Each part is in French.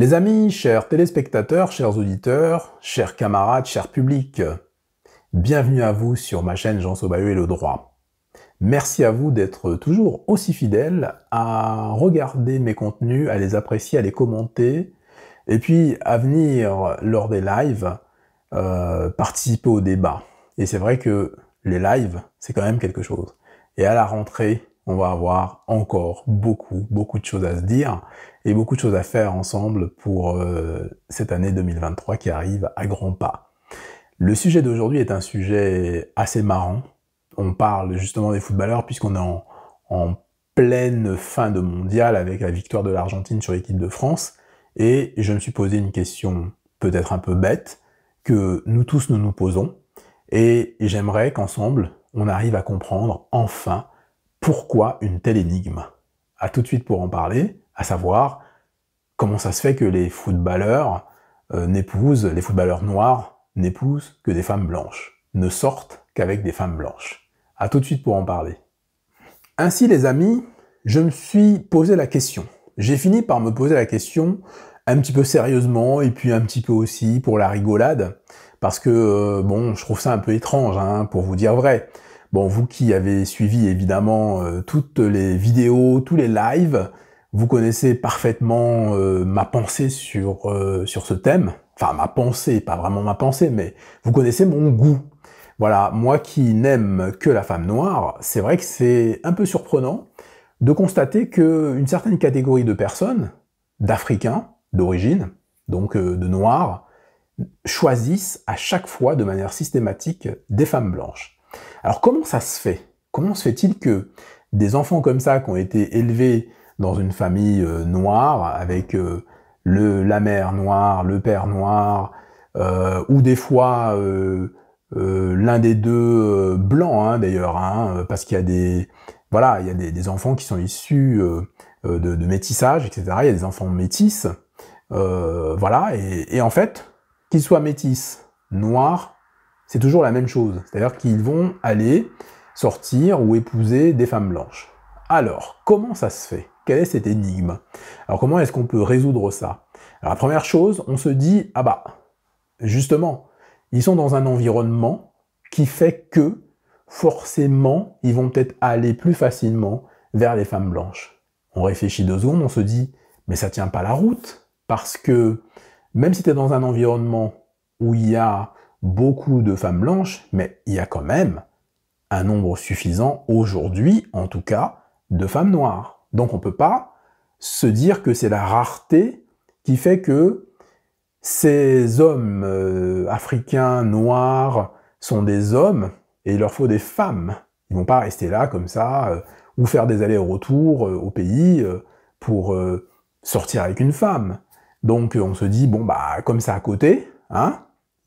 Les amis, chers téléspectateurs, chers auditeurs, chers camarades, chers publics, bienvenue à vous sur ma chaîne Jean Sobayu et le droit. Merci à vous d'être toujours aussi fidèles à regarder mes contenus, à les apprécier, à les commenter, et puis à venir lors des lives participer au débat. Et c'est vrai que les lives, c'est quand même quelque chose. Et à la rentrée, on va avoir encore beaucoup de choses à se dire et beaucoup de choses à faire ensemble pour cette année 2023 qui arrive à grands pas. Le sujet d'aujourd'hui est un sujet assez marrant. On parle justement des footballeurs puisqu'on est en pleine fin de mondial avec la victoire de l'Argentine sur l'équipe de France. Et je me suis posé une question peut-être un peu bête que nous tous nous posons. Et j'aimerais qu'ensemble, on arrive à comprendre enfin pourquoi une telle énigme. À tout de suite pour en parler, à savoir comment ça se fait que les footballeurs les footballeurs noirs n'épousent que des femmes blanches, ne sortent qu'avec des femmes blanches. À tout de suite pour en parler. Ainsi les amis, je me suis posé la question. J'ai fini par me poser la question un petit peu sérieusement et puis un petit peu aussi pour la rigolade, parce que bon, je trouve ça un peu étrange, hein, pour vous dire vrai. Bon, vous qui avez suivi évidemment toutes les vidéos, tous les lives, vous connaissez parfaitement ma pensée sur ce thème. Enfin, ma pensée, pas vraiment ma pensée, mais vous connaissez mon goût. Voilà, moi qui n'aime que la femme noire, c'est vrai que c'est un peu surprenant de constater qu'une certaine catégorie de personnes, d'Africains d'origine, donc de noirs, choisissent à chaque fois de manière systématique des femmes blanches. Alors comment ça se fait? Comment se fait-il que des enfants comme ça, qui ont été élevés dans une famille noire, avec la mère noire, le père noir, ou des fois l'un des deux blanc, hein, d'ailleurs, hein, parce qu'il y a des enfants qui sont issus de métissage, etc. Il y a des enfants métis, voilà, et en fait, qu'ils soient métis, noirs, c'est toujours la même chose. C'est-à-dire qu'ils vont aller sortir ou épouser des femmes blanches. Alors, comment ça se fait? Quelle est cette énigme? Alors, comment est-ce qu'on peut résoudre ça? Alors, la première chose, on se dit, ah bah, justement, ils sont dans un environnement qui fait que, forcément, ils vont peut-être aller plus facilement vers les femmes blanches. On réfléchit 2 secondes, on se dit, mais ça tient pas la route, parce que, même si tu es dans un environnement où il y a beaucoup de femmes blanches, mais il y a quand même un nombre suffisant, aujourd'hui en tout cas, de femmes noires. Donc on peut pas se dire que c'est la rareté qui fait que ces hommes africains noirs sont des hommes et il leur faut des femmes. Ils vont pas rester là comme ça, ou faire des allers-retours au pays pour sortir avec une femme. Donc on se dit, bon bah comme c'est à côté, hein,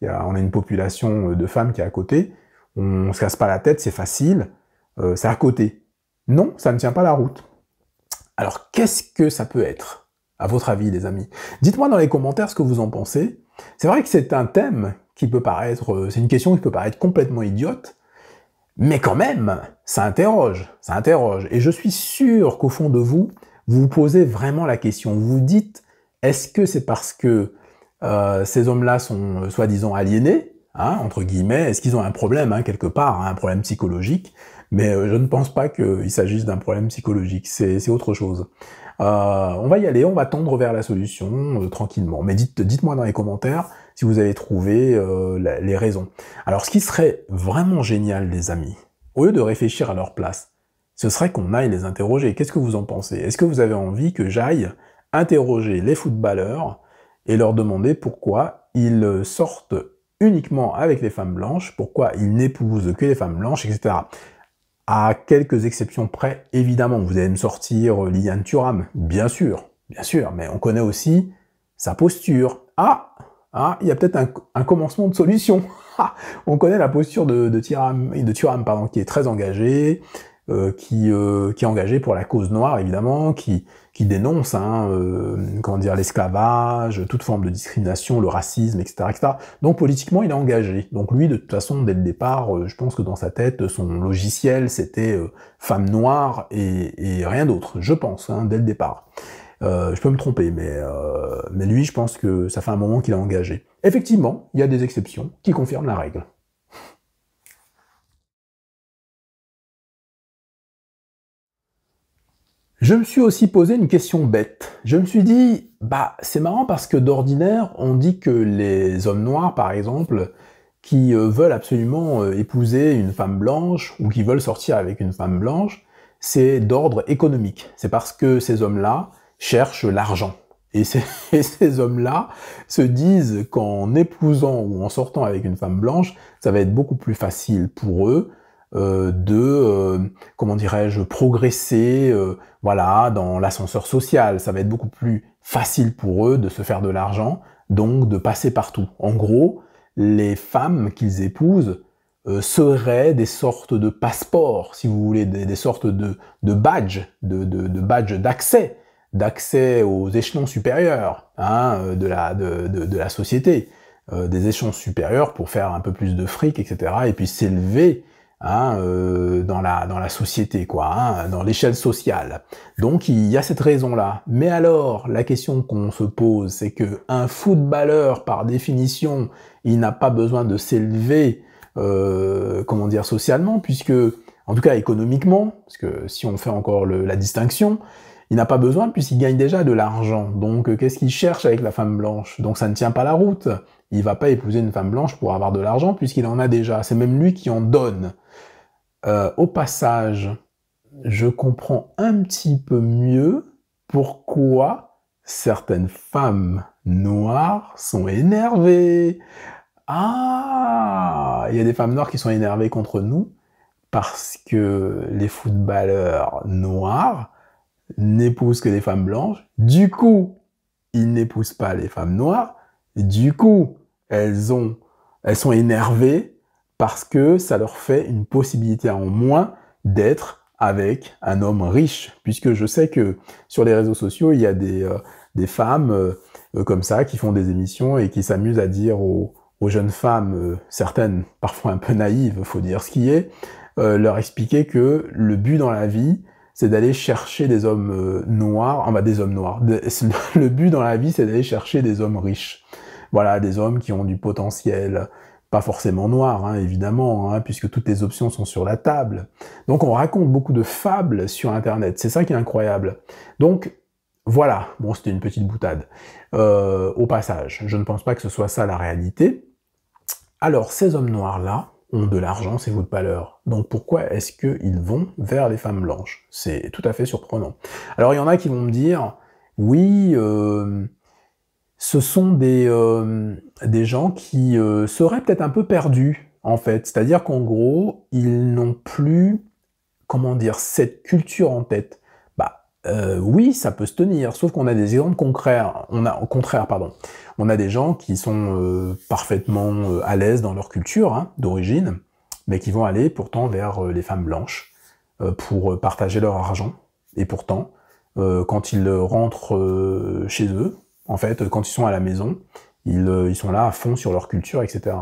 on a une population de femmes qui est à côté, on se casse pas la tête, c'est facile, c'est à côté. Non, ça ne tient pas la route. Alors, qu'est-ce que ça peut être, à votre avis, les amis? Dites-moi dans les commentaires ce que vous en pensez. C'est vrai que c'est un thème qui peut paraître, c'est une question qui peut paraître complètement idiote, mais quand même, ça interroge. Et je suis sûr qu'au fond de vous, vous vous posez vraiment la question. Vous vous dites, est-ce que c'est parce que ces hommes-là sont soi-disant aliénés, hein, entre guillemets, est-ce qu'ils ont un problème, hein, quelque part, hein, un problème psychologique, mais je ne pense pas qu'il s'agisse d'un problème psychologique, c'est autre chose. On va y aller, on va tendre vers la solution tranquillement, mais dites-moi dans les commentaires si vous avez trouvé les raisons. Alors ce qui serait vraiment génial, les amis, au lieu de réfléchir à leur place, ce serait qu'on aille les interroger. Qu'est-ce que vous en pensez? Est-ce que vous avez envie que j'aille interroger les footballeurs et leur demander pourquoi ils sortent uniquement avec les femmes blanches, pourquoi ils n'épousent que les femmes blanches, etc. À quelques exceptions près, évidemment, vous allez me sortir Lilian Thuram, bien sûr, mais on connaît aussi sa posture. Ah, il y a peut-être un commencement de solution. On connaît la posture de Thuram, pardon, qui est très engagée, qui est engagé pour la cause noire, évidemment, qui dénonce comment dire, l'esclavage, toute forme de discrimination, le racisme, etc., etc. Donc politiquement, il est engagé. Donc lui, de toute façon, dès le départ, je pense que dans sa tête, son logiciel, c'était femme noire et rien d'autre, je pense, hein, dès le départ. Je peux me tromper, mais lui, je pense que ça fait un moment qu'il a engagé. Effectivement, il y a des exceptions qui confirment la règle. Je me suis aussi posé une question bête. Je me suis dit, bah c'est marrant parce que d'ordinaire, on dit que les hommes noirs, par exemple, qui veulent absolument épouser une femme blanche ou qui veulent sortir avec une femme blanche, c'est d'ordre économique. C'est parce que ces hommes-là cherchent l'argent. Et ces hommes-là se disent qu'en épousant ou en sortant avec une femme blanche, ça va être beaucoup plus facile pour eux comment dirais-je, progresser voilà, dans l'ascenseur social. Ça va être beaucoup plus facile pour eux de se faire de l'argent, donc de passer partout. En gros, les femmes qu'ils épousent seraient des sortes de passeports, si vous voulez, des sortes de badges, de badges d'accès aux échelons supérieurs hein, de la société, des échelons supérieurs pour faire un peu plus de fric, etc. Et puis s'élever hein, dans la société, quoi, hein, dans l'échelle sociale. Donc il y a cette raison-là. Mais alors, la question qu'on se pose, c'est que un footballeur, par définition, il n'a pas besoin de s'élever, comment dire, socialement, puisque, en tout cas économiquement, parce que si on fait encore la distinction, il n'a pas besoin puisqu'il gagne déjà de l'argent. Donc qu'est-ce qu'il cherche avec la femme blanche? Donc ça ne tient pas la route. Il va pas épouser une femme blanche pour avoir de l'argent puisqu'il en a déjà. C'est même lui qui en donne. Au passage, je comprends un petit peu mieux pourquoi certaines femmes noires sont énervées. Ah, il y a des femmes noires qui sont énervées contre nous parce que les footballeurs noirs n'épousent que des femmes blanches. Du coup, ils n'épousent pas les femmes noires. Du coup, elles sont énervées parce que ça leur fait une possibilité en moins d'être avec un homme riche. Puisque je sais que sur les réseaux sociaux, il y a des femmes comme ça qui font des émissions et qui s'amusent à dire aux jeunes femmes, certaines parfois un peu naïves, faut dire ce qui est, leur expliquer que le but dans la vie, c'est d'aller chercher des hommes noirs, des hommes noirs. Le but dans la vie, c'est d'aller chercher des hommes riches. Voilà, des hommes qui ont du potentiel, pas forcément noirs, hein, évidemment, hein, puisque toutes les options sont sur la table. Donc on raconte beaucoup de fables sur Internet, c'est ça qui est incroyable. Donc voilà, bon c'était une petite boutade. Au passage, je ne pense pas que ce soit ça la réalité. Alors ces hommes noirs-là, ont de l'argent, ces footballeurs. Donc pourquoi est-ce qu'ils vont vers les femmes blanches? C'est tout à fait surprenant. Alors il y en a qui vont me dire, oui, ce sont des gens qui seraient peut-être un peu perdus, en fait. C'est-à-dire qu'en gros, ils n'ont plus, comment dire, cette culture en tête. Oui, ça peut se tenir, sauf qu'on a des exemples concrets. On a des gens qui sont parfaitement à l'aise dans leur culture hein, d'origine, mais qui vont aller pourtant vers les femmes blanches pour partager leur argent. Et pourtant, quand ils rentrent chez eux, en fait, quand ils sont à la maison, ils sont là à fond sur leur culture, etc.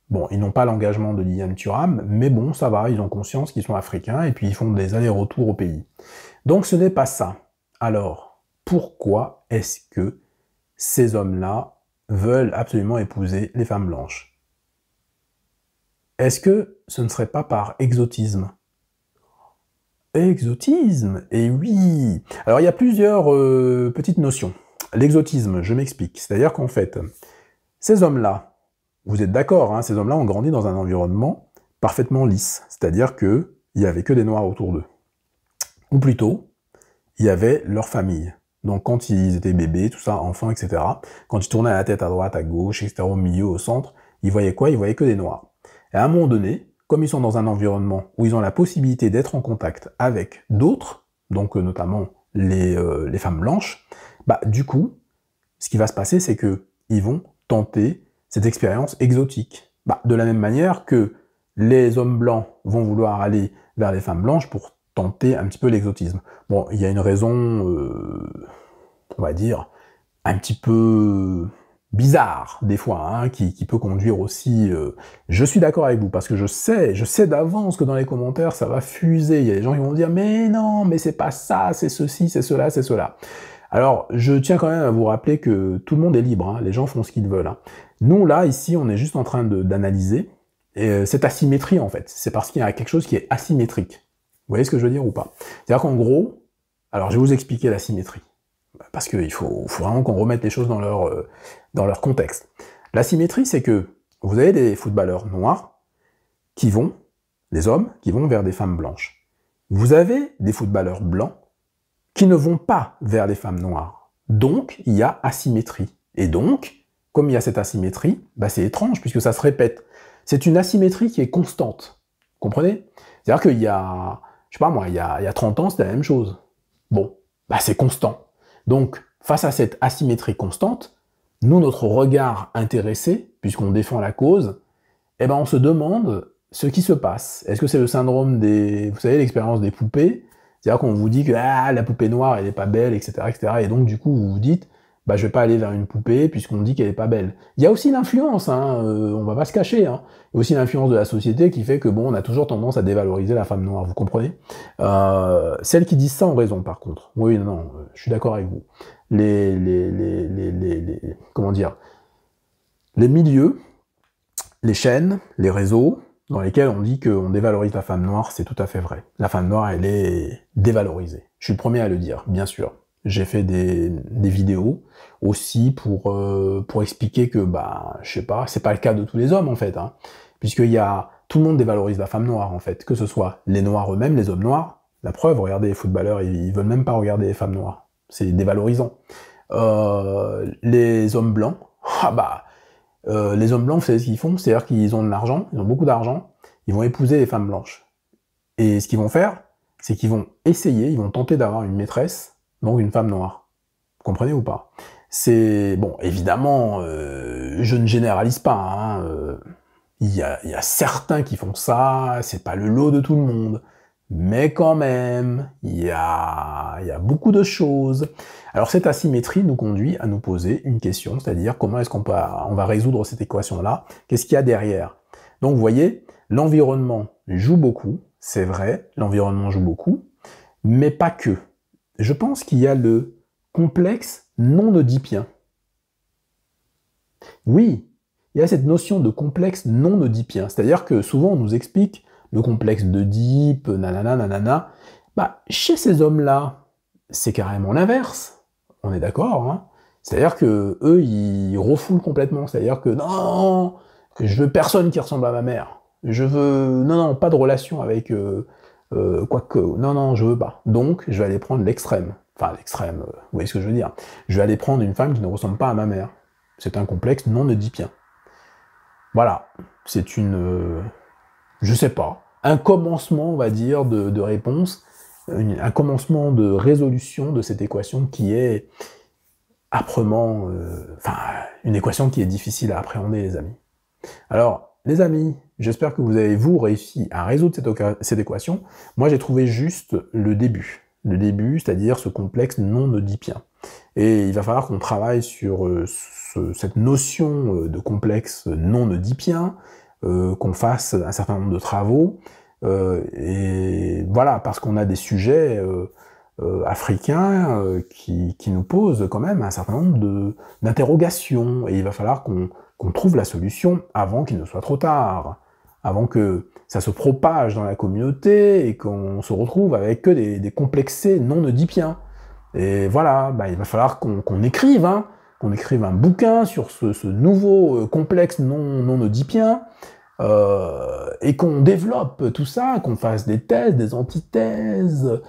Bon, ils n'ont pas l'engagement de Liliane Thuram, mais bon, ça va, ils ont conscience qu'ils sont africains, et puis ils font des allers-retours au pays. Donc ce n'est pas ça. Alors, pourquoi est-ce que ces hommes-là veulent absolument épouser les femmes blanches? Est-ce que ce ne serait pas par exotisme? Exotisme? Eh oui! Alors il y a plusieurs petites notions. L'exotisme, je m'explique. C'est-à-dire qu'en fait, ces hommes-là, vous êtes d'accord, hein, ces hommes-là ont grandi dans un environnement parfaitement lisse. C'est-à-dire qu'il n'y avait que des noirs autour d'eux. Ou plutôt, il y avait leur famille. Donc quand ils étaient bébés, tout ça, enfants, etc., quand ils tournaient la tête à droite, à gauche, etc., au milieu, au centre, ils voyaient quoi? Ils voyaient que des noirs. Et à un moment donné, comme ils sont dans un environnement où ils ont la possibilité d'être en contact avec d'autres, donc notamment les femmes blanches, du coup, ce qui va se passer, c'est que ils vont tenter cette expérience exotique. De la même manière que les hommes blancs vont vouloir aller vers les femmes blanches pour tenter un petit peu l'exotisme. Bon, il y a une raison, on va dire, un petit peu bizarre, des fois, hein, qui peut conduire aussi... Je suis d'accord avec vous, parce que je sais d'avance que dans les commentaires, ça va fuser. Il y a des gens qui vont dire « Mais non, mais c'est pas ça, c'est ceci, c'est cela, c'est cela ». Alors, je tiens quand même à vous rappeler que tout le monde est libre, hein, les gens font ce qu'ils veulent. Hein. Nous, là, ici, on est juste en train d'analyser cette asymétrie, en fait. C'est parce qu'il y a quelque chose qui est asymétrique. Vous voyez ce que je veux dire ou pas? C'est-à-dire qu'en gros, alors je vais vous expliquer l'asymétrie, parce qu'il faut vraiment qu'on remette les choses dans leur contexte. L'asymétrie, c'est que vous avez des footballeurs noirs qui vont, des hommes, qui vont vers des femmes blanches. Vous avez des footballeurs blancs qui ne vont pas vers les femmes noires. Donc, il y a asymétrie. Et donc, comme il y a cette asymétrie, bah c'est étrange, puisque ça se répète. C'est une asymétrie qui est constante. Vous comprenez? C'est-à-dire qu'il y a, je sais pas moi, il y a 30 ans, c'était la même chose. Bon, bah c'est constant. Donc, face à cette asymétrie constante, nous, notre regard intéressé, puisqu'on défend la cause, eh ben on se demande ce qui se passe. Est-ce que c'est le syndrome des... Vous savez, l'expérience des poupées? C'est-à-dire qu'on vous dit que la poupée noire, elle est pas belle, etc., etc. Et donc, du coup, vous vous dites, bah, je vais pas aller vers une poupée puisqu'on dit qu'elle est pas belle. Il y a aussi l'influence, hein, on va pas se cacher. Hein. Il y a aussi l'influence de la société qui fait que, bon, on a toujours tendance à dévaloriser la femme noire, vous comprenez? Celles qui disent ça ont raison, par contre. Oui, non, je suis d'accord avec vous. Comment dire? Les milieux, les chaînes, les réseaux, dans lesquels on dit qu'on dévalorise la femme noire, c'est tout à fait vrai. La femme noire, elle est dévalorisée. Je suis le premier à le dire, bien sûr. J'ai fait des vidéos aussi pour expliquer que, bah, je sais pas, c'est pas le cas de tous les hommes, en fait, hein, puisqu'il y a... Tout le monde dévalorise la femme noire, en fait, que ce soit les noirs eux-mêmes, les hommes noirs. La preuve, regardez les footballeurs, ils veulent même pas regarder les femmes noires. C'est dévalorisant. Les hommes blancs, ah bah... les hommes blancs, vous savez ce qu'ils font? C'est-à-dire qu'ils ont de l'argent, ils ont beaucoup d'argent, ils vont épouser les femmes blanches. Et ce qu'ils vont faire, c'est qu'ils vont essayer, ils vont tenter d'avoir une maîtresse, donc une femme noire. Vous comprenez ou pas? C'est... Bon, évidemment, je ne généralise pas, hein, il y a certains qui font ça, c'est pas le lot de tout le monde. Mais quand même, il y a beaucoup de choses. Alors cette asymétrie nous conduit à nous poser une question, c'est-à-dire comment est-ce qu'on va résoudre cette équation-là? Qu'est-ce qu'il y a derrière? Donc vous voyez, l'environnement joue beaucoup, c'est vrai, l'environnement joue beaucoup, mais pas que. Je pense qu'il y a le complexe non-oedipien. Oui, il y a cette notion de complexe non-oedipien, c'est-à-dire que souvent on nous explique le complexe d'Oedipe, nanana, nanana. Bah, chez ces hommes-là, c'est carrément l'inverse. On est d'accord, hein? C'est-à-dire que eux, ils refoulent complètement. C'est-à-dire que non, que je veux personne qui ressemble à ma mère. Je veux... Non, pas de relation avec... quoique... Non, je veux pas. Donc, je vais aller prendre l'extrême. Enfin, l'extrême, vous voyez ce que je veux dire. Je vais aller prendre une femme qui ne ressemble pas à ma mère. C'est un complexe non oedipien. Voilà. C'est une... je sais pas, un commencement, on va dire, de réponse, un commencement de résolution de cette équation qui est âprement... enfin, une équation qui est difficile à appréhender, les amis. Alors, les amis, j'espère que vous avez, vous, réussi à résoudre cette équation. Moi, j'ai trouvé juste le début. Le début, c'est-à-dire ce complexe non oedipien. Et il va falloir qu'on travaille sur cette notion de complexe non oedipien, qu'on fasse un certain nombre de travaux, et voilà, parce qu'on a des sujets africains qui nous posent quand même un certain nombre d'interrogations, et il va falloir qu'on trouve la solution avant qu'il ne soit trop tard, avant que ça se propage dans la communauté et qu'on se retrouve avec que des complexés non oedipiens. Et voilà, bah, il va falloir qu'on écrive, hein, qu'on écrive un bouquin sur ce nouveau complexe non oedipien, et qu'on développe tout ça, qu'on fasse des thèses, des antithèses,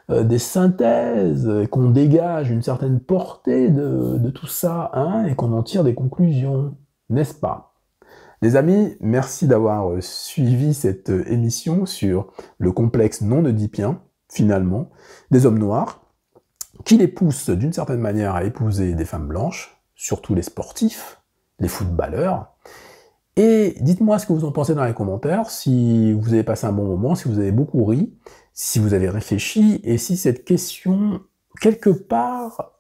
des synthèses, qu'on dégage une certaine portée de tout ça, hein, et qu'on en tire des conclusions, n'est-ce pas? Les amis, merci d'avoir suivi cette émission sur le complexe non oedipien, finalement, des hommes noirs, qui les poussent d'une certaine manière à épouser des femmes blanches, surtout les sportifs, les footballeurs. Et dites-moi ce que vous en pensez dans les commentaires, si vous avez passé un bon moment, si vous avez beaucoup ri, si vous avez réfléchi, et si cette question, quelque part,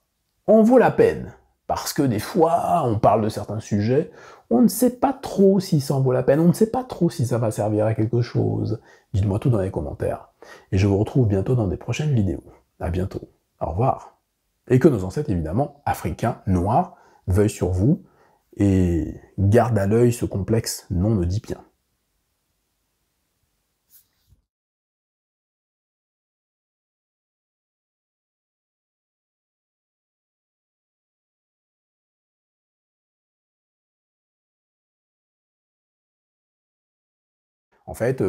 en vaut la peine. Parce que des fois, on parle de certains sujets, on ne sait pas trop si ça en vaut la peine, on ne sait pas trop si ça va servir à quelque chose. Dites-moi tout dans les commentaires. Et je vous retrouve bientôt dans des prochaines vidéos. À bientôt. Au revoir. Et que nos ancêtres, évidemment, africains, noirs, veuillent sur vous et gardent à l'œil ce complexe non-oedipien. En fait,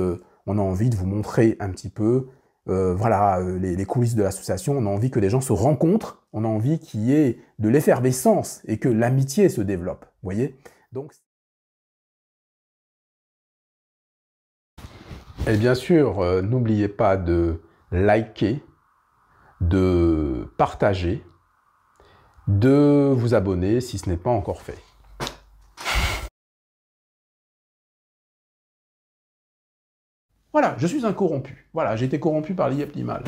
on a envie de vous montrer un petit peu voilà, les coulisses de l'association. On a envie que les gens se rencontrent, on a envie qu'il y ait de l'effervescence et que l'amitié se développe. Vous voyez? Donc, et bien sûr, n'oubliez pas de liker, de partager, de vous abonner si ce n'est pas encore fait. Voilà, je suis un corrompu. Voilà, j'ai été corrompu par l'IEP Limal.